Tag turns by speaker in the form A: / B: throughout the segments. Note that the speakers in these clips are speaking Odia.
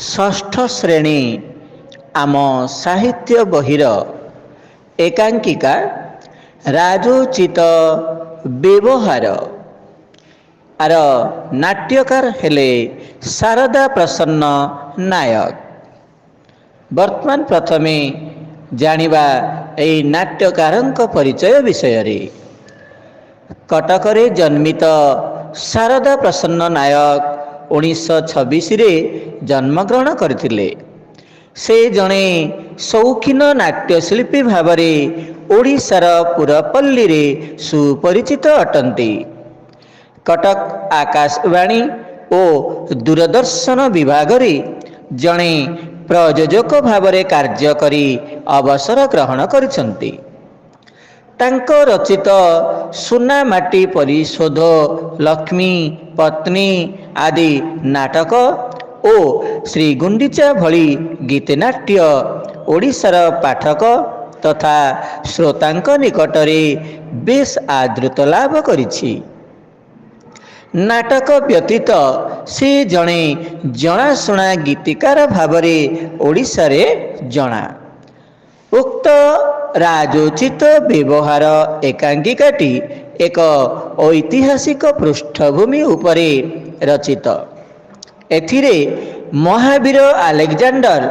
A: ଷଷ୍ଠ ଶ୍ରେଣୀ ଆମ ସାହିତ୍ୟ ବହିର ଏକାଙ୍କିକା ରାଜୋଚିତ ବ୍ୟବହାର ଆର ନାଟ୍ୟକାର ହେଲେ ଶାରଦା ପ୍ରସନ୍ନ ନାୟକ। ବର୍ତ୍ତମାନ ପ୍ରଥମେ ଜାଣିବା ଏହି ନାଟ୍ୟକାରଙ୍କ ପରିଚୟ ବିଷୟରେ। କଟକରେ ଜନ୍ମିତ ଶାରଦା ପ୍ରସନ୍ନ ନାୟକ 1926ରେ ଜନ୍ମଗ୍ରହଣ କରିଥିଲେ। ସେ ଜଣେ ସୌଖିନ ନାଟ୍ୟଶିଳ୍ପୀ ଭାବରେ ଓଡ଼ିଶାର ପୁରପଲ୍ଲୀରେ ସୁପରିଚିତ ଅଟନ୍ତି। କଟକ ଆକାଶବାଣୀ ଓ ଦୂରଦର୍ଶନ ବିଭାଗରେ ଜଣେ ପ୍ରଯୋଜକ ଭାବରେ କାର୍ଯ୍ୟ କରି ଅବସର ଗ୍ରହଣ କରିଛନ୍ତି। ତାଙ୍କ ରଚିତ ସୁନାମାଟି ପରିଶୋଧ, ଲକ୍ଷ୍ମୀ ପତ୍ନୀ ଆଦି ନାଟକ ଓ ଶ୍ରୀଗୁଣ୍ଡିଚା ଭଳି ଗୀତିନାଟ୍ୟ ଓଡ଼ିଶାର ପାଠକ ତଥା ଶ୍ରୋତାଙ୍କ ନିକଟରେ ବେଶ୍ ଆଦୃତ ଲାଭ କରିଛି। ନାଟକ ବ୍ୟତୀତ ସେ ଜଣେ ଜଣାଶୁଣା ଗୀତିକାର ଭାବରେ ଓଡ଼ିଶାରେ ଜଣା। ଉକ୍ତ ରାଜୋଚିତ ବ୍ୟବହାର ଏକାଙ୍କିକାଟି ଏକ ଐତିହାସିକ ପୃଷ୍ଠଭୂମି ଉପରେ ରଚିତ। ଏଥିରେ ମହାବୀର ଆଲେକଜାଣ୍ଡର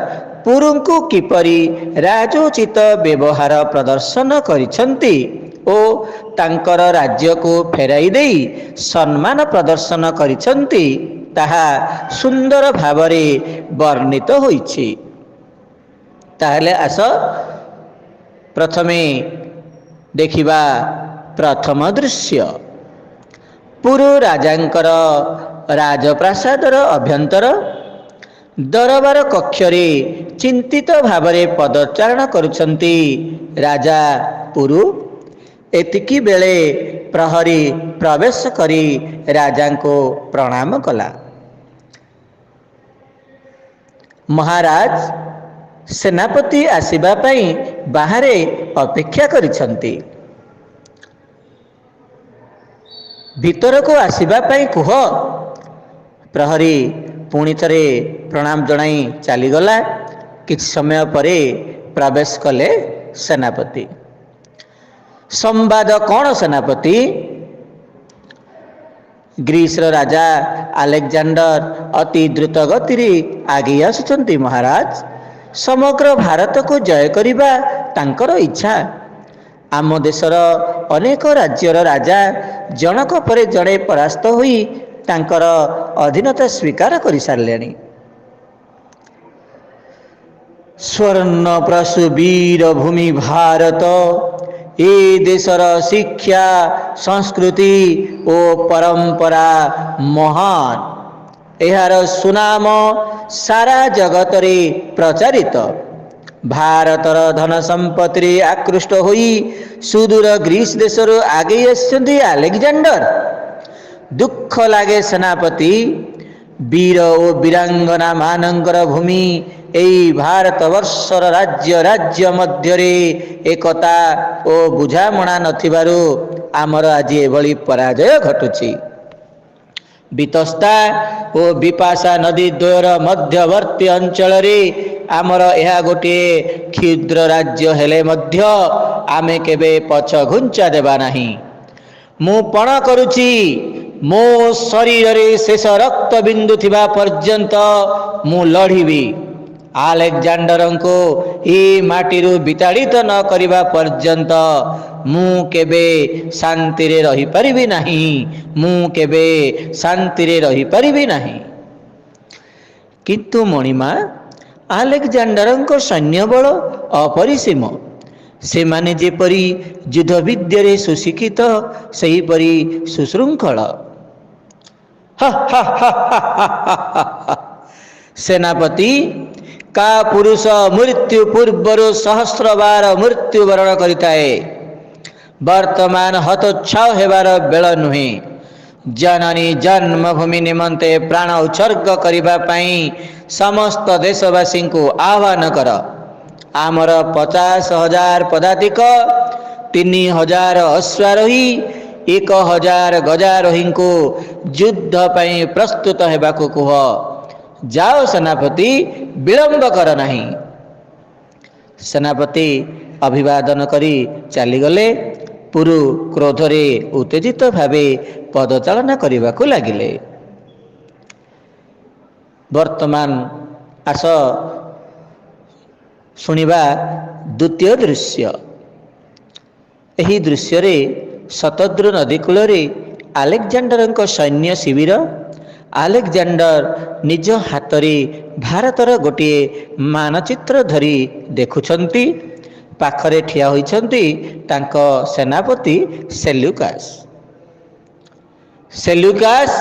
A: ପୁରୁଙ୍କୁ କିପରି ରାଜୋଚିତ ବ୍ୟବହାର ପ୍ରଦର୍ଶନ କରିଛନ୍ତି ଓ ତାଙ୍କର ରାଜ୍ୟକୁ ଫେରାଇ ଦେଇ ସମ୍ମାନ ପ୍ରଦର୍ଶନ କରିଛନ୍ତି ତାହା ସୁନ୍ଦର ଭାବରେ ବର୍ଣ୍ଣିତ ହୋଇଛି। ତାହେଲେ ଆସ ପ୍ରଥମେ ଦେଖିବା ପ୍ରଥମ ଦୃଶ୍ୟ। ପୁର ରାଜାଙ୍କର ରାଜପ୍ରାସାଦର ଅଭ୍ୟନ୍ତର। ଦରବାର କକ୍ଷରେ ଚିନ୍ତିତ ଭାବରେ ପଦଚାରଣ କରୁଛନ୍ତି ରାଜା ପୁରୁ। ଏତିକି ବେଳେ ପ୍ରହରୀ ପ୍ରବେଶ କରି ରାଜାଙ୍କୁ ପ୍ରଣାମ କଲା। ମହାରାଜ ସେନାପତି ଆସିବା ପାଇଁ ବାହାରେ ଅପେକ୍ଷା କରିଛନ୍ତି। ଭିତରକୁ ଆସିବା ପାଇଁ କୁହ। ପ୍ରହରୀ ପୁଣି ଥରେ ପ୍ରଣାମ ଜଣାଇ ଚାଲିଗଲା। କିଛି ସମୟ ପରେ ପ୍ରବେଶ କଲେ ସେନାପତି। ସମ୍ବାଦ କ'ଣ ସେନାପତି? ଗ୍ରୀସର ରାଜା ଆଲେକଜାଣ୍ଡର ଅତି ଦ୍ରୁତ ଗତିରେ ଆଗେଇ ଆସୁଛନ୍ତି ମହାରାଜ। ସମଗ୍ର ଭାରତକୁ ଜୟ କରିବା ତାଙ୍କର ଇଚ୍ଛା। ଆମ ଦେଶର ଅନେକ ରାଜ୍ୟର ରାଜା ଜଣକ ପରେ ଜଣେ ପରାସ୍ତ ହୋଇ ତାଙ୍କର ଅଧୀନତା ସ୍ୱୀକାର କରିସାରିଲେଣି। ସ୍ୱର୍ଣ୍ଣପ୍ରସୂ ବୀର ଭୂମି ଭାରତ, ଏ ଦେଶର ଶିକ୍ଷା, ସଂସ୍କୃତି ଓ ପରମ୍ପରା ମହାନ। ଏହାର ସୁନାମ ସାରା ଜଗତରେ ପ୍ରଚାରିତ। ଭାରତର ଧନ ସମ୍ପତ୍ତିରେ ଆକୃଷ୍ଟ ହୋଇ ସୁଦୂର ଗ୍ରୀସ ଦେଶରୁ ଆଗେଇ ଆସିଛନ୍ତି ଆଲେକଜାଣ୍ଡର। ଦୁଃଖ ଲାଗେ ସେନାପତି, ବୀର ଓ ବୀରାଙ୍ଗନା ମାନଙ୍କର ଭୂମି ଏହି ଭାରତବର୍ଷର ରାଜ୍ୟ ମଧ୍ୟରେ ଏକତା ଓ ବୁଝାମଣା ନଥିବାରୁ ଆମର ଆଜି ଏଭଳି ପରାଜୟ ଘଟୁଛି। ବିତସ୍ତା ଓ ବିପାଶା ନଦୀ ଦ୍ୱୟର ମଧ୍ୟବର୍ତ୍ତୀ ଅଞ୍ଚଳରେ ଆମର ଏହା ଗୋଟିଏ କ୍ଷୁଦ୍ର ରାଜ୍ୟ ହେଲେ ମଧ୍ୟ ଆମେ କେବେ ପଛ ଘୁଞ୍ଚା ଦେବା ନାହିଁ। ମୁଁ ପଣ କରୁଛି, ମୋ ଶରୀରରେ ଶେଷ ରକ୍ତ ବିନ୍ଦୁ ଥିବା ପର୍ଯ୍ୟନ୍ତ ମୁଁ ଲଢ଼ିବି। ଆଲେକଜାଣ୍ଡରଙ୍କୁ ଏ ମାଟିରୁ ବିତାଡ଼ିତ ନ କରିବା ପର୍ଯ୍ୟନ୍ତ ମୁଁ କେବେ ଶାନ୍ତିରେ ରହିପାରିବି ନାହିଁ। ମୁଁ କେବେ ଶାନ୍ତିରେ ରହିପାରିବି ନାହିଁ। କିନ୍ତୁ ମଣିମା, ଆଲେକଜାଣ୍ଡରଙ୍କ ସୈନ୍ୟବଳ ଅପରିସୀମ। ସେମାନେ ଯେପରି ଯୁଦ୍ଧ ବିଦ୍ୟାରେ ସୁଶିକ୍ଷିତ, ସେହିପରି ସୁଶୃଙ୍ଖଳ। ସେନାପତି, କା ପୁରୁଷ ମୃତ୍ୟୁ ପୂର୍ବରୁ ସହସ୍ରବାର ମୃତ୍ୟୁବରଣ କରିଥାଏ। ବର୍ତ୍ତମାନ ହତୋତ୍ସାହ ହେବାର ବେଳ ନୁହେଁ। ଜନନୀ ଜନ୍ମଭୂମି ନିମନ୍ତେ ପ୍ରାଣ ଉତ୍ସର୍ଗ କରିବା ପାଇଁ ସମସ୍ତ ଦେଶବାସୀଙ୍କୁ ଆହ୍ୱାନ କର। ଆମର 50,000 ପଦାତିକ, 3,000 ଅଶ୍ୱାରୋହୀ, 1,000 ଗଜାରୋହୀଙ୍କୁ ଯୁଦ୍ଧ ପାଇଁ ପ୍ରସ୍ତୁତ ହେବାକୁ କୁହ। ଯାଅ ସେନାପତି, ବିଳମ୍ବ କର ନାହିଁ। ସେନାପତି ଅଭିବାଦନ କରି ଚାଲିଗଲେ। ପୁରୁ କ୍ରୋଧରେ ଉତ୍ତେଜିତ ଭାବେ ପଦଚାଳନା କରିବାକୁ ଲାଗିଲେ। ବର୍ତ୍ତମାନ ଆସ ଶୁଣିବା ଦ୍ୱିତୀୟ ଦୃଶ୍ୟ। ଏହି ଦୃଶ୍ୟରେ ଶତଦ୍ରୁ ନଦୀ କୂଳରେ ଆଲେକଜାଣ୍ଡାରଙ୍କ ସୈନ୍ୟ ଶିବିର। ଆଲେକଜାଣ୍ଡାର ନିଜ ହାତରେ ଭାରତର ଗୋଟିଏ ମାନଚିତ୍ର ଧରି ଦେଖୁଛନ୍ତି। ପାଖରେ ଠିଆ ହୋଇଛନ୍ତି ତାଙ୍କ ସେନାପତି ସେଲ୍ୟୁକାସ। ସେଲ୍ୟୁକାସ,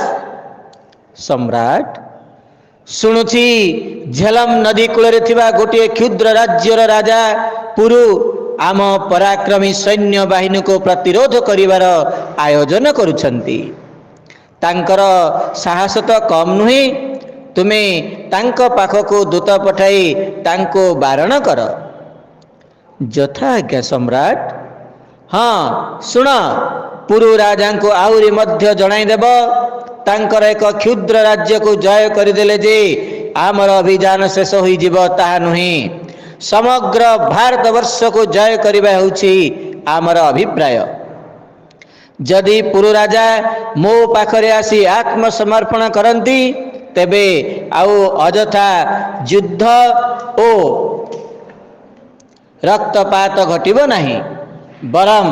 A: ସମ୍ରାଟ, ଶୁଣୁଛି ଝେଲମ ନଦୀ କୂଳରେ ଥିବା ଗୋଟିଏ କ୍ଷୁଦ୍ର ରାଜ୍ୟର ରାଜା ପୁରୁ ଆମ ପରାକ୍ରମୀ ସୈନ୍ୟ ବାହିନୀକୁ ପ୍ରତିରୋଧ କରିବାର ଆୟୋଜନ କରୁଛନ୍ତି। ତାଙ୍କର ସାହସ ତ କମ୍ ନୁହେଁ। ତୁମେ ତାଙ୍କ ପାଖକୁ ଦୂତ ପଠାଇ ତାଙ୍କୁ ବାରଣ କର। ଯଥା ଆଜ୍ଞା ସମ୍ରାଟ। ହଁ, ଶୁଣ, ପୁରୁ ରାଜାଙ୍କୁ ଆହୁରି ମଧ୍ୟ ଜଣାଇଦେବ, ତାଙ୍କର ଏକ କ୍ଷୁଦ୍ର ରାଜ୍ୟକୁ ଜୟ କରିଦେଲେ ଯେ ଆମର ଅଭିଯାନ ଶେଷ ହୋଇଯିବ ତାହା ନୁହେଁ। ସମଗ୍ର ଭାରତ ବର୍ଷକୁ ଜୟ କରିବା ହେଉଛି ଆମର ଅଭିପ୍ରାୟ। ଯଦି ପୁରୁ ରାଜା ମୋ ପାଖରେ ଆସି ଆତ୍ମସମର୍ପଣ କରନ୍ତି, ତେବେ ଆଉ ଅଯଥା ଯୁଦ୍ଧ ଓ ରକ୍ତପାତ ଘଟିବ ନାହିଁ। ବରଂ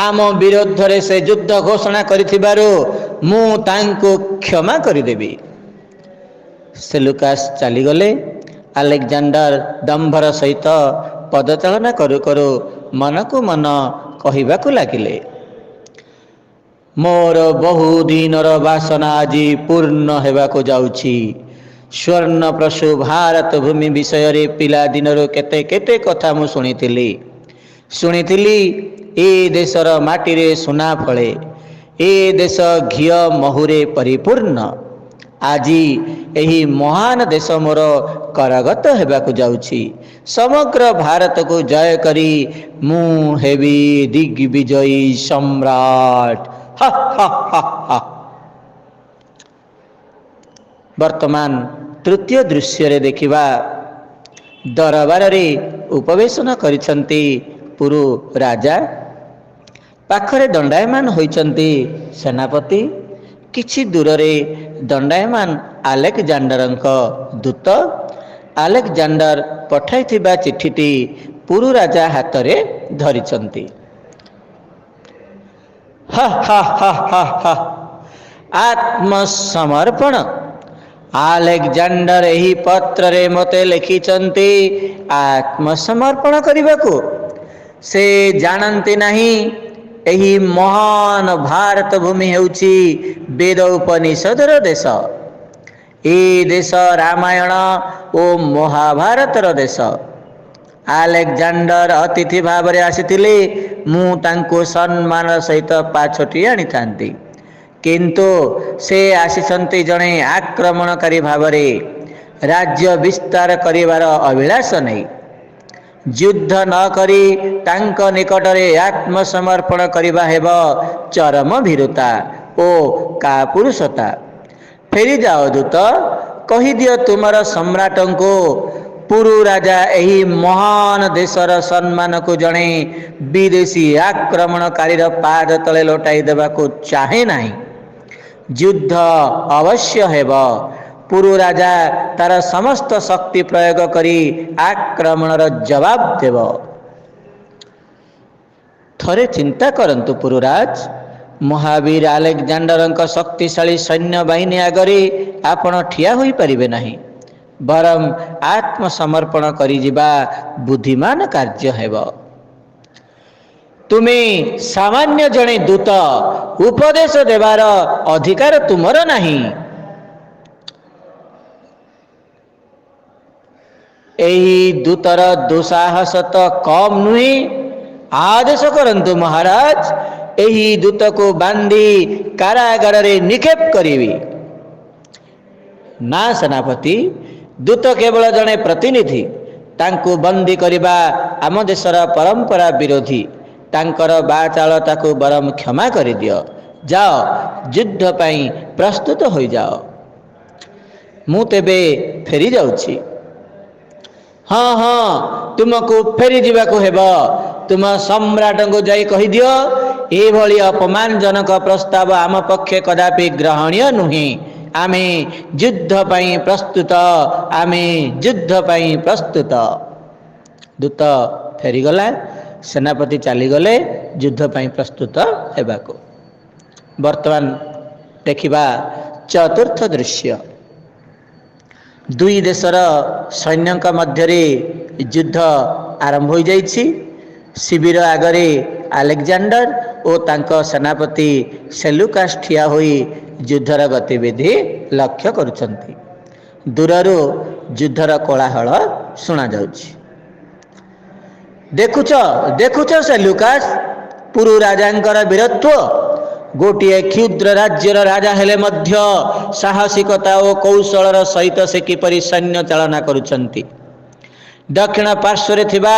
A: ଆମ ବିରୋଧରେ ସେ ଯୁଦ୍ଧ ଘୋଷଣା କରିଥିବାରୁ ମୁଁ ତାଙ୍କୁ କ୍ଷମା କରିଦେବି। ସେଲୁକାସ ଚାଲିଗଲେ। ଆଲେକଜାଣ୍ଡାର ଦମ୍ଭର ସହିତ ପଦଚାଳନା କରୁ କରୁ ମନକୁ ମନ କହିବାକୁ ଲାଗିଲେ, ମୋର ବହୁଦିନର ବାସନା ଆଜି ପୂର୍ଣ୍ଣ ହେବାକୁ ଯାଉଛି। ସ୍ୱର୍ଣ୍ଣପ୍ରସୂ ଭାରତ ଭୂମି ବିଷୟରେ ପିଲାଦିନରୁ କେତେ କେତେ କଥା ମୁଁ ଶୁଣିଥିଲି। ଏ ଦେଶର ମାଟିରେ ସୁନା ଫଳେ, ଏ ଦେଶ ଘିଅ ମହୁରେ ପରିପୂର୍ଣ୍ଣ। ଆଜି ଏହି ମହାନ ଦେଶ ମୋର କରଗତ ହେବାକୁ ଯାଉଛି। ସମଗ୍ର ଭାରତକୁ ଜୟ କରି ମୁଁ ହେବି ଦିଗ୍ବିଜୟୀ ସମ୍ରାଟ। ହା ହା ହା ହା। ବର୍ତ୍ତମାନ ତୃତୀୟ ଦୃଶ୍ୟରେ ଦେଖିବା, ଦରବାରରେ ଉପବେଶନ କରିଛନ୍ତି ପୁରୁ ରାଜା। ପାଖରେ ଦଣ୍ଡାୟମାନ ହୋଇଛନ୍ତି ସେନାପତି। କିଛି ଦୂରରେ ଦଣ୍ଡାୟମାନ ଆଲେକଜାଣ୍ଡାରଙ୍କ ଦୂତ। ଆଲେକଜାଣ୍ଡାର ପଠାଇଥିବା ଚିଠିଟି ପୁରୁ ରାଜା ହାତରେ ଧରିଛନ୍ତି। ହା ହା ହା ହା ହା। ଆତ୍ମସମର୍ପଣ। ଆଲେକଜାଣ୍ଡାର ଏହି ପତ୍ରରେ ମୋତେ ଲେଖିଛନ୍ତି ଆତ୍ମସମର୍ପଣ କରିବାକୁ। ସେ ଜାଣନ୍ତି ନାହିଁ ଏହି ମହାନ ଭାରତ ଭୂମି ହେଉଛି ବେଦ ଉପନିଷଦର ଦେଶ। ଏ ଦେଶ ରାମାୟଣ ଓ ମହାଭାରତର ଦେଶ। ଆଲେକଜାଣ୍ଡାର ଅତିଥି ଭାବରେ ଆସିଥିଲେ ମୁଁ ତାଙ୍କୁ ସମ୍ମାନର ସହିତ ପାଛୋଟି ଆଣିଥାନ୍ତି, କିନ୍ତୁ ସେ ଆସିଛନ୍ତି ଜଣେ ଆକ୍ରମଣକାରୀ ଭାବରେ, ରାଜ୍ୟ ବିସ୍ତାର କରିବାର ଅଭିଳାଷ ନେଇ। ଯୁଦ୍ଧ ନ କରି ତାଙ୍କ ନିକଟରେ ଆତ୍ମସମର୍ପଣ କରିବା ହେବ ଚରମ ଭୀରୁତା ଓ କାପୁରୁଷତା। ଫେରିଯାଅ ଦୂତ, କହିଦିଅ ତୁମର ସମ୍ରାଟଙ୍କୁ ପୁରୁ ରାଜା ଏହି ମହାନ ଦେଶର ସମ୍ମାନକୁ ଜଣେ ବିଦେଶୀ ଆକ୍ରମଣକାରୀର ପାଦ ତଳେ ଲୋଟାଇ ଦେବାକୁ ଚାହେଁ ନାହିଁ। ଯୁଦ୍ଧ ଅବଶ୍ୟ ହେବ। ପୁରୁ ରାଜା ତାର ସମସ୍ତ ଶକ୍ତି ପ୍ରୟୋଗ କରି ଆକ୍ରମଣର ଜବାବ ଦେବ। ଥରେ ଚିନ୍ତା କରନ୍ତୁ ପୁରୁରାଜ, ମହାବୀର ଆଲେକଜାଣ୍ଡାରଙ୍କ ଶକ୍ତିଶାଳୀ ସୈନ୍ୟବାହିନୀ ଆଗରେ ଆପଣ ଠିଆ ହୋଇପାରିବେ ନାହିଁ। ବରଂ ଆତ୍ମସମର୍ପଣ କରିଯିବା ବୁଦ୍ଧିମାନ କାର୍ଯ୍ୟ ହେବ। ତୁମେ ସାମାନ୍ୟ ଜଣେ ଦୂତ, ଉପଦେଶ ଦେବାର ଅଧିକାର ତୁମର ନାହିଁ। ଏହି ଦୂତର ଦୁଃସାହସ ତ କମ୍ ନୁହେଁ। ଆଦେଶ କରନ୍ତୁ ମହାରାଜ, ଏହି ଦୂତକୁ ବାନ୍ଧି କାରାଗାରରେ ନିକ୍ଷେପ କରିବି। ନା ସେନାପତି, ଦୂତ କେବଳ ଜଣେ ପ୍ରତିନିଧି। ତାଙ୍କୁ ବନ୍ଦୀ କରିବା ଆମ ଦେଶର ପରମ୍ପରା ବିରୋଧୀ। ତାଙ୍କର ବାଚାଳତାକୁ ବରଂ କ୍ଷମା କରିଦିଅ। ଯାଅ, ଯୁଦ୍ଧ ପାଇଁ ପ୍ରସ୍ତୁତ ହୋଇଯାଅ। ମୁଁ ତେବେ ଫେରି ଯାଉଛି। ହଁ ହଁ, ତୁମକୁ ଫେରି ଯିବାକୁ ହେବ। ତୁମ ସମ୍ରାଟଙ୍କୁ ଯାଇ କହିଦିଅ, ଏଭଳି ଅପମାନଜନକ ପ୍ରସ୍ତାବ ଆମ ପକ୍ଷେ କଦାପି ଗ୍ରହଣୀୟ ନୁହେଁ। ଆମେ ଯୁଦ୍ଧ ପାଇଁ ପ୍ରସ୍ତୁତ, ଆମେ ଯୁଦ୍ଧ ପାଇଁ ପ୍ରସ୍ତୁତ। ଦୂତ ଫେରିଗଲା। ସେନାପତି ଚାଲିଗଲେ ଯୁଦ୍ଧ ପାଇଁ ପ୍ରସ୍ତୁତ ହେବାକୁ। ବର୍ତ୍ତମାନ ଦେଖିବା ଚତୁର୍ଥ ଦୃଶ୍ୟ। ଦୁଇ ଦେଶର ସୈନ୍ୟଙ୍କ ମଧ୍ୟରେ ଯୁଦ୍ଧ ଆରମ୍ଭ ହୋଇଯାଇଛି। ଶିବିର ଆଗରେ ଆଲେକଜାଣ୍ଡର ଓ ତାଙ୍କ ସେନାପତି ସେଲୁକାସ ଠିଆ ହୋଇ ଯୁଦ୍ଧର ଗତିବିଧି ଲକ୍ଷ୍ୟ କରୁଛନ୍ତି। ଦୂରରୁ ଯୁଦ୍ଧର କୋଳାହଳ ଶୁଣାଯାଉଛି। ଦେଖୁଛ ଦେଖୁଛ ସେଲୁକାସ, ପୁରୁ ରାଜାଙ୍କର ବୀରତ୍ୱ। ଗୋଟିଏ କ୍ଷୁଦ୍ର ରାଜ୍ୟର ରାଜା ହେଲେ ମଧ୍ୟ ସାହସିକତା ଓ କୌଶଳର ସହିତ ସେ କିପରି ସୈନ୍ୟ ଚାଳନା କରୁଛନ୍ତି। ଦକ୍ଷିଣ ପାର୍ଶ୍ୱରେ ଥିବା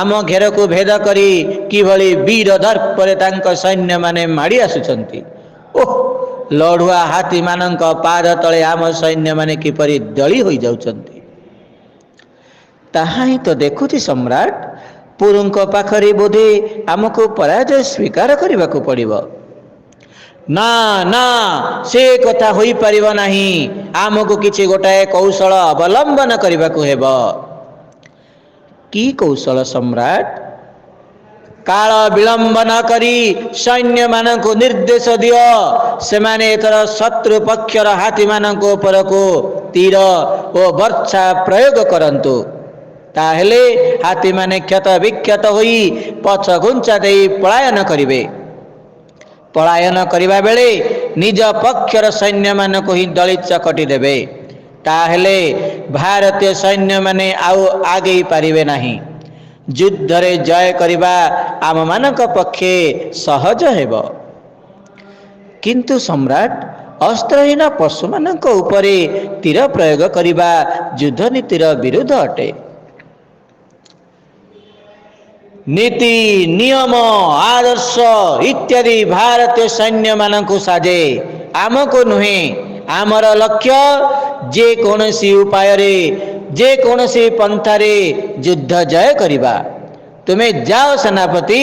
A: ଆମ ଘେରକୁ ଭେଦ କରି କିଭଳି ବୀର ଦର୍ପରେ ତାଙ୍କ ସୈନ୍ୟମାନେ ମାଡ଼ି ଆସୁଛନ୍ତି। ଓଃ, ଲଢୁଆ ହାତୀମାନଙ୍କ ପାଦ ତଳେ ଆମ ସୈନ୍ୟମାନେ କିପରି ଦଳି ହୋଇଯାଉଛନ୍ତି। ତାହା ହିଁ ତ ଦେଖୁଛି ସମ୍ରାଟ। ପୁରୁଙ୍କ ପାଖରେ ବୋଧେ ଆମକୁ ପରାଜୟ ସ୍ୱୀକାର କରିବାକୁ ପଡ଼ିବ। ନା ନା, ସେ କଥା ହୋଇପାରିବ ନାହିଁ। ଆମକୁ କିଛି ଗୋଟାଏ କୌଶଳ ଅବଲମ୍ବନ କରିବାକୁ ହେବ। କି କୌଶଳ ସମ୍ରାଟ? କାଳ ବିଳମ୍ବ ନ କରି ସୈନ୍ୟମାନଙ୍କୁ ନିର୍ଦ୍ଦେଶ ଦିଅ, ସେମାନେ ଏଥର ଶତ୍ରୁ ପକ୍ଷର ହାତୀମାନଙ୍କ ଉପରକୁ ତୀର ଓ ବର୍ଚ୍ଛା ପ୍ରୟୋଗ କରନ୍ତୁ। ତାହେଲେ ହାତୀମାନେ କ୍ଷତ ବିକ୍ଷତ ହୋଇ ପଛ ଘୁଞ୍ଚା ଦେଇ ପଳାୟନ କରିବେ। ପଳାୟନ କରିବା ବେଳେ ନିଜ ପକ୍ଷର ସୈନ୍ୟମାନଙ୍କୁ ହିଁ ଦଳି ଚକଟି ଦେବେ। ତାହେଲେ ଭାରତୀୟ ସୈନ୍ୟମାନେ ଆଉ ଆଗେଇ ପାରିବେ ନାହିଁ। ଯୁଦ୍ଧରେ ଜୟ କରିବା ଆମମାନଙ୍କ ପକ୍ଷେ ସହଜ ହେବ। କିନ୍ତୁ ସମ୍ରାଟ, ଅସ୍ତ୍ରହୀନ ପଶୁମାନଙ୍କ ଉପରେ ତୀର ପ୍ରୟୋଗ କରିବା ଯୁଦ୍ଧ ନୀତିର ବିରୁଦ୍ଧ ଅଟେ। ନୀତି, ନିୟମ, ଆଦର୍ଶ ଇତ୍ୟାଦି ଭାରତୀୟ ସୈନ୍ୟମାନଙ୍କୁ ସାଜେ, ଆମକୁ ନୁହେଁ। ଆମର ଲକ୍ଷ୍ୟ ଯେକୌଣସି ଉପାୟରେ, ଯେକୌଣସି ପନ୍ଥାରେ ଯୁଦ୍ଧ ଜୟ କରିବା। ତୁମେ ଯାଅ ସେନାପତି,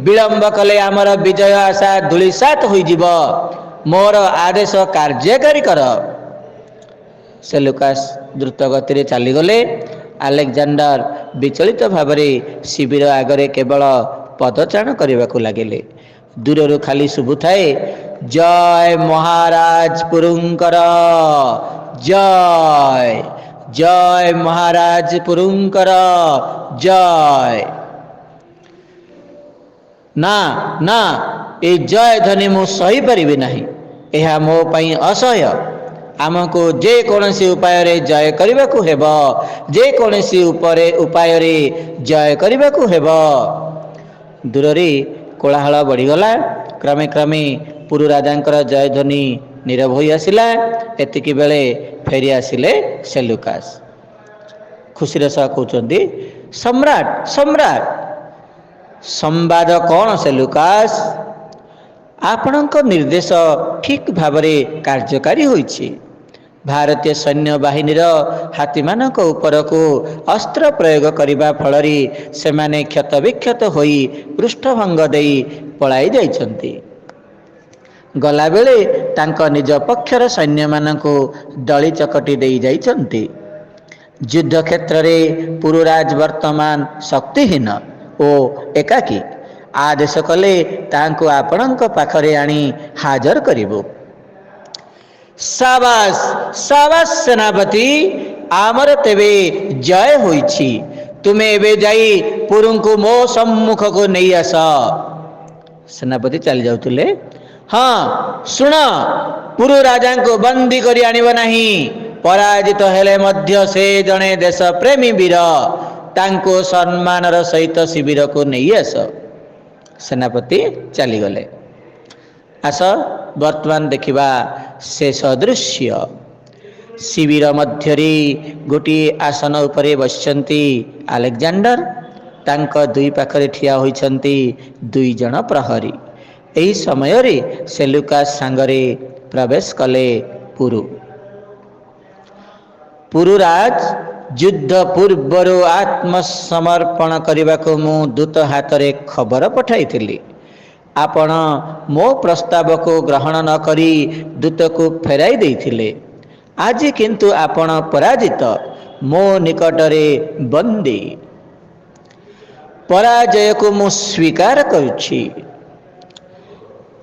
A: ବିଳମ୍ବ କଲେ ଆମର ବିଜୟ ଆଶା ଧୂଳିସାତ ହୋଇଯିବ। ମୋର ଆଦେଶ କାର୍ଯ୍ୟକାରୀ କର। ସେଲୁକାସ ଦ୍ରୁତ ଗତିରେ ଚାଲିଗଲେ। ଆଲେକଜାଣ୍ଡର ବିଚଳିତ ଭାବରେ ଶିବିର ଆଗରେ କେବଳ ପଦଚାରଣ କରିବାକୁ ଲାଗିଲେ। ଦୂରରୁ ଖାଲି ଶୁଭୁଥାଏ, ଜୟ ମହାରାଜ ପୁରୁଙ୍କର, ଜୟ ଜୟ ମହାରାଜ ପୁରୁଙ୍କର, ଜୟ। ନା ନା, ଏ ଜୟ ଧ୍ୱନି ମୁଁ ସହିପାରିବି ନାହିଁ। ଏହା ମୋ ପାଇଁ ଅସହ୍ୟ। ଆମକୁ ଯେକୌଣସି ଉପାୟରେ ଜୟ କରିବାକୁ ହେବ, ଯେକୌଣସି ଉପାୟରେ ଜୟ କରିବାକୁ ହେବ। ଦୂରରେ କୋଳାହଳ ବଢ଼ିଗଲା। କ୍ରମେ କ୍ରମେ ପୁରୁ ରାଜାଙ୍କର ଜୟଧ୍ୱନି ନୀରବ ହୋଇ ଆସିଲା। ଏତିକି ବେଳେ ଫେରି ଆସିଲେ ସେଲୁକାସ। ଖୁସିର ସହ କହୁଛନ୍ତି, ସମ୍ରାଟ ସମ୍ରାଟ। ସମ୍ବାଦ କ'ଣ ସେଲୁକାସ? ଆପଣଙ୍କ ନିର୍ଦ୍ଦେଶ ଠିକ୍ ଭାବରେ କାର୍ଯ୍ୟକାରୀ ହୋଇଛି। ଭାରତୀୟ ସୈନ୍ୟବାହିନୀର ହାତୀମାନଙ୍କ ଉପରକୁ ଅସ୍ତ୍ର ପ୍ରୟୋଗ କରିବା ଫଳରେ ସେମାନେ କ୍ଷତବିକ୍ଷତ ହୋଇ ପୃଷ୍ଠଭଙ୍ଗ ଦେଇ ପଳାଇ ଯାଇଛନ୍ତି। ଗଲାବେଳେ ତାଙ୍କ ନିଜ ପକ୍ଷର ସୈନ୍ୟମାନଙ୍କୁ ଦଳି ଚକଟି ଦେଇ ଯାଇଛନ୍ତି। ଯୁଦ୍ଧକ୍ଷେତ୍ରରେ ପୁରୁରାଜ ବର୍ତ୍ତମାନ ଶକ୍ତିହୀନ ଓ ଏକାକୀ। ଆଦେଶ କଲେ ତାଙ୍କୁ ଆପଣଙ୍କ ପାଖରେ ଆଣି ହାଜର କରିବୁ। ସାବାସ ସାବାସ ସେନାପତି, ଆମର ତେବେ ଜୟ ହୋଇଛି। ତୁମେ ଏବେ ଯାଇ ପୁରୁଙ୍କୁ ମୋ ସମ୍ମୁଖକୁ ନେଇ ଆସ। ସେନାପତି ଚାଲି ଯାଉଥିଲେ। ହଁ, ଶୁଣ, ପୁରୁ ରାଜାଙ୍କୁ ବନ୍ଦୀ କରି ଆଣିବ ନାହିଁ। ପରାଜିତ ହେଲେ ମଧ୍ୟ ସେ ଜଣେ ଦେଶପ୍ରେମୀ ବୀର। ତାଙ୍କୁ ସମ୍ମାନର ସହିତ ଶିବିରକୁ ନେଇ ଆସ। ସେନାପତି ଚାଲିଗଲେ। ଆସ ବର୍ତ୍ତମାନ ଦେଖିବା ଶେଷ ଦୃଶ୍ୟ। ଶିବିର ମଧ୍ୟରେ ଗୋଟିଏ ଆସନ ଉପରେ ବସିଛନ୍ତି ଆଲେକଜାଣ୍ଡର। ତାଙ୍କ ଦୁଇ ପାଖରେ ଠିଆ ହୋଇଛନ୍ତି ଦୁଇ ଜଣ ପ୍ରହରୀ। ଏହି ସମୟରେ ସେଲୁକାସ ସାଙ୍ଗରେ ପ୍ରବେଶ କଲେ ପୁରୁ। ପୁରୁରାଜ, ଯୁଦ୍ଧ ପୂର୍ବରୁ ଆତ୍ମସମର୍ପଣ କରିବାକୁ ମୁଁ ଦୂତ ହାତରେ ଖବର ପଠାଇଥିଲି। ଆପଣ ମୋ ପ୍ରସ୍ତାବକୁ ଗ୍ରହଣ ନ କରି ଦୂତକୁ ଫେରାଇ ଦେଇଥିଲେ। ଆଜି କିନ୍ତୁ ଆପଣ ପରାଜିତ, ମୋ ନିକଟରେ ବନ୍ଦୀ। ପରାଜୟକୁ ମୁଁ ସ୍ୱୀକାର କରୁଛି।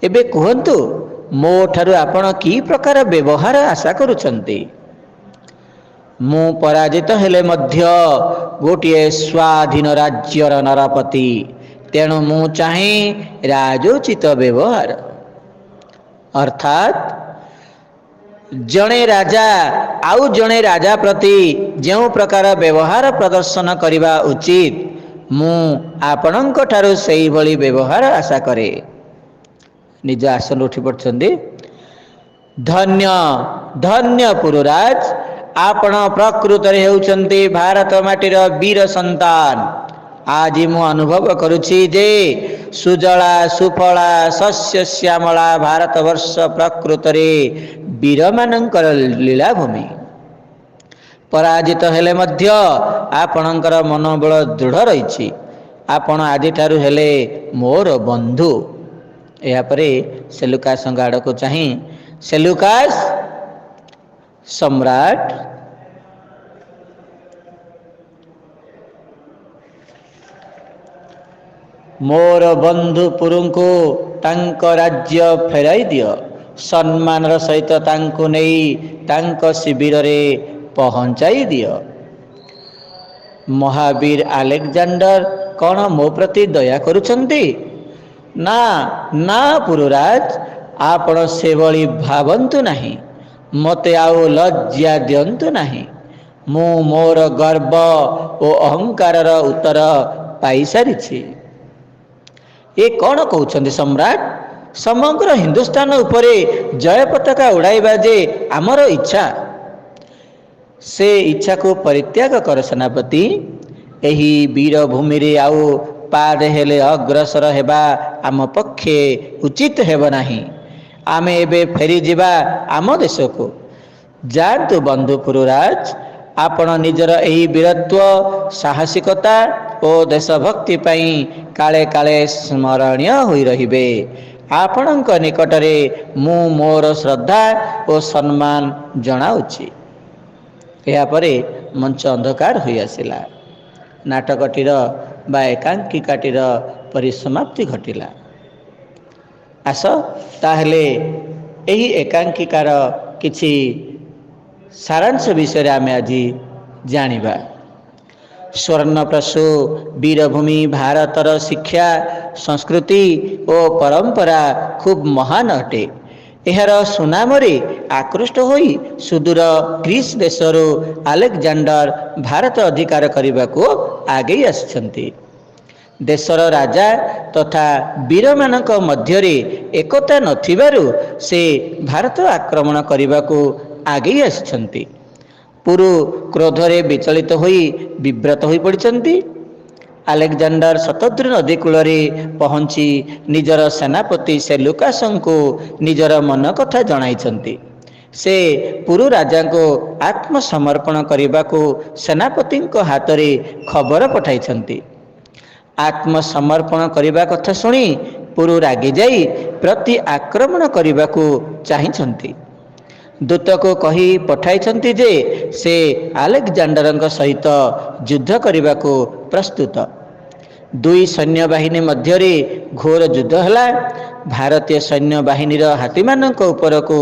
A: ଏବେ କୁହନ୍ତୁ, ମୋ ଠାରୁ ଆପଣ କି ପ୍ରକାର ବ୍ୟବହାର ଆଶା କରୁଛନ୍ତି? ମୁଁ ପରାଜିତ ହେଲେ ମଧ୍ୟ ଗୋଟିଏ ସ୍ୱାଧୀନ ରାଜ୍ୟର ନରପତି, ତେଣୁ ମୁଁ ଚାହେଁ ରାଜୋଚିତ ବ୍ୟବହାର। ଅର୍ଥାତ୍ ଜଣେ ରାଜା ଆଉ ଜଣେ ରାଜା ପ୍ରତି ଯେଉଁ ପ୍ରକାର ବ୍ୟବହାର ପ୍ରଦର୍ଶନ କରିବା ଉଚିତ, ମୁଁ ଆପଣଙ୍କ ଠାରୁ ସେଇଭଳି ବ୍ୟବହାର ଆଶା କରେ। ନିଜ ଆସନରୁ ଉଠି ପଡ଼ିଛନ୍ତି। ଧନ୍ୟ ଧନ୍ୟ ପୁରୁରାଜ, ଆପଣ ପ୍ରକୃତରେ ହେଉଛନ୍ତି ଭାରତ ମାଟିର ବୀର ସନ୍ତାନ। ଆଜି ମୁଁ ଅନୁଭବ କରୁଛି ଯେ ସୁଜଳା ସୁଫଳା ଶସ୍ୟ ଶ୍ୟାମଳା ଭାରତବର୍ଷ ପ୍ରକୃତରେ ବୀରମାନଙ୍କର ଲୀଳାଭୂମି। ପରାଜିତ ହେଲେ ମଧ୍ୟ ଆପଣଙ୍କର ମନୋବଳ ଦୃଢ଼ ରହିଛି। ଆପଣ ଆଜିଠାରୁ ହେଲେ ମୋର ବନ୍ଧୁ। ଏହାପରେ ସେଲୁକାସଙ୍କ ଆଡ଼କୁ ଚାହିଁ, ସେଲୁକାସ ସମ୍ରାଟ, ମୋର ବନ୍ଧୁ ପୁରୁଙ୍କୁ ତାଙ୍କ ରାଜ୍ୟ ଫେରାଇ ଦିଅ। ସମ୍ମାନର ସହିତ ତାଙ୍କୁ ନେଇ ତାଙ୍କ ଶିବିରରେ ପହଞ୍ଚାଇ ଦିଅ। ମହାବୀର ଆଲେକଜାଣ୍ଡର କ'ଣ ମୋ ପ୍ରତି ଦୟା କରୁଛନ୍ତି? ନା ନା ପୁରୁରାଜ, ଆପଣ ସେଭଳି ଭାବନ୍ତୁ ନାହିଁ। ମୋତେ ଆଉ ଲଜ୍ଜା ଦିଅନ୍ତୁ ନାହିଁ। ମୁଁ ମୋର ଗର୍ବ ଓ ଅହଙ୍କାରର ଉତ୍ତର ପାଇସାରିଛି। ଏ କ'ଣ କହୁଛନ୍ତି ସମ୍ରାଟ? ସମଗ୍ର ହିନ୍ଦୁସ୍ତାନ ଉପରେ ଜୟ ପତାକା ଉଡ଼ାଇବା ଯେ ଆମର ଇଚ୍ଛା। ସେ ଇଚ୍ଛାକୁ ପରିତ୍ୟାଗ କର ସେନାପତି। ଏହି ବୀରଭୂମିରେ ଆଉ ପାଦେ ହେଲେ ଅଗ୍ରସର ହେବା ଆମ ପକ୍ଷେ ଉଚିତ ହେବ ନାହିଁ। ଆମେ ଏବେ ଫେରିଯିବା ଆମ ଦେଶକୁ। ଯାଆନ୍ତୁ ବନ୍ଧୁ ପୁରୁରାଜ, ଆପଣ ନିଜର ଏହି ବୀରତ୍ୱ, ସାହସିକତା ଓ ଦେଶଭକ୍ତି ପାଇଁ କାଳେ କାଳେ ସ୍ମରଣୀୟ ହୋଇ ରହିବେ। ଆପଣଙ୍କ ନିକଟରେ ମୁଁ ମୋର ଶ୍ରଦ୍ଧା ଓ ସମ୍ମାନ ଜଣାଉଛି। ଏହାପରେ ମଞ୍ଚ ଅନ୍ଧକାର ହୋଇଆସିଲା। ନାଟକଟିର ବା ଏକାଙ୍କିକାଟିର ପରିସମାପ୍ତି ଘଟିଲା। ଆସ ତାହେଲେ ଏହି ଏକାଙ୍କିକାର କିଛି ସାରାଂଶ ବିଷୟରେ ଆମେ ଆଜି ଜାଣିବା। ସ୍ୱର୍ଣ୍ଣପ୍ରସୂ ବୀରଭୂମି ଭାରତର ଶିକ୍ଷା, ସଂସ୍କୃତି ଓ ପରମ୍ପରା ଖୁବ୍ ମହାନ ଅଟେ। ଏହାର ସୁନାମରେ ଆକୃଷ୍ଟ ହୋଇ ସୁଦୂର ଗ୍ରୀସ ଦେଶରୁ ଆଲେକଜାଣ୍ଡର ଭାରତ ଅଧିକାର କରିବାକୁ ଆଗେଇ ଆସିଛନ୍ତି। ଦେଶର ରାଜା ତଥା ବୀରମାନଙ୍କ ମଧ୍ୟରେ ଏକତା ନଥିବାରୁ ସେ ଭାରତ ଆକ୍ରମଣ କରିବାକୁ ଆଗେଇ ଆସିଛନ୍ତି। ପୁରୁ କ୍ରୋଧରେ ବିଚଳିତ ହୋଇ ବିବ୍ରତ ହୋଇପଡ଼ିଛନ୍ତି। ଆଲେକଜାଣ୍ଡର ଶତଦ୍ରୁ ନଦୀ କୂଳରେ ପହଞ୍ଚି ନିଜର ସେନାପତି ସେଲୁକାସଙ୍କୁ ନିଜର ମନ କଥା ଜଣାଇଛନ୍ତି। ସେ ପୁରୁ ରାଜାଙ୍କୁ ଆତ୍ମସମର୍ପଣ କରିବାକୁ ସେନାପତିଙ୍କ ହାତରେ ଖବର ପଠାଇଛନ୍ତି। ଆତ୍ମସମର୍ପଣ କରିବା କଥା ଶୁଣି ପୁରୁ ରାଗି ଯାଇ ପ୍ରତି ଆକ୍ରମଣ କରିବାକୁ ଚାହିଁଛନ୍ତି। ଦୂତକୁ କହି ପଠାଇଛନ୍ତି ଯେ ସେ ଆଲେକଜାଣ୍ଡରଙ୍କ ସହିତ ଯୁଦ୍ଧ କରିବାକୁ ପ୍ରସ୍ତୁତ। ଦୁଇ ସୈନ୍ୟବାହିନୀ ମଧ୍ୟରେ ଘୋର ଯୁଦ୍ଧ ହେଲା। ଭାରତୀୟ ସୈନ୍ୟବାହିନୀର ହାତୀମାନଙ୍କ ଉପରକୁ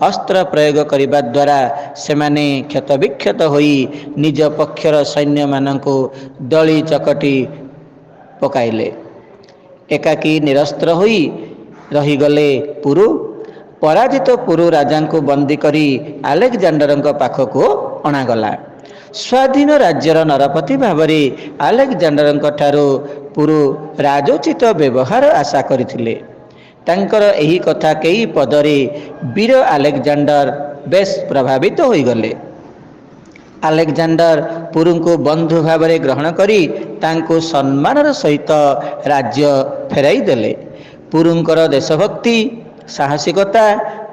A: ଅସ୍ତ୍ର ପ୍ରୟୋଗ କରିବା ଦ୍ୱାରା ସେମାନେ କ୍ଷତବିକ୍ଷତ ହୋଇ ନିଜ ପକ୍ଷର ସୈନ୍ୟମାନଙ୍କୁ ଦଳି ଚକଟି ପକାଇଲେ। ଏକାକୀ ନିରସ୍ତ୍ର ହୋଇ ରହିଗଲେ ପୁରୁ। ପରାଜିତ ପୁରୁ ରାଜାଙ୍କୁ ବନ୍ଦୀ କରି ଆଲେକଜାଣ୍ଡରଙ୍କ ପାଖକୁ ଅଣାଗଲା। ସ୍ୱାଧୀନ ରାଜ୍ୟର ନରପତି ଭାବରେ ଆଲେକଜାଣ୍ଡରଙ୍କ ଠାରୁ ପୁରୁ ରାଜୋଚିତ ବ୍ୟବହାର ଆଶା କରିଥିଲେ। ତାଙ୍କର ଏହି କଥା କେଇ ପଦରେ ବୀର ଆଲେକଜାଣ୍ଡର ବେଶ ପ୍ରଭାବିତ ହୋଇଗଲେ। ଆଲେକଜାଣ୍ଡର ପୁରୁଙ୍କୁ ବନ୍ଧୁ ଭାବରେ ଗ୍ରହଣ କରି ତାଙ୍କୁ ସମ୍ମାନର ସହିତ ରାଜ୍ୟ ଫେରାଇ ଦେଲେ। ପୁରୁଙ୍କର ଦେଶଭକ୍ତି, ସାହସିକତା,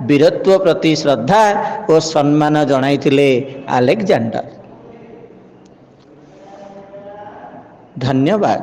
A: ବୀରତ୍ୱ ପ୍ରତି ଶ୍ରଦ୍ଧା ଓ ସମ୍ମାନ ଜଣାଇଥିଲେ ଆଲେକଜାଣ୍ଡର। ଧନ୍ୟବାଦ।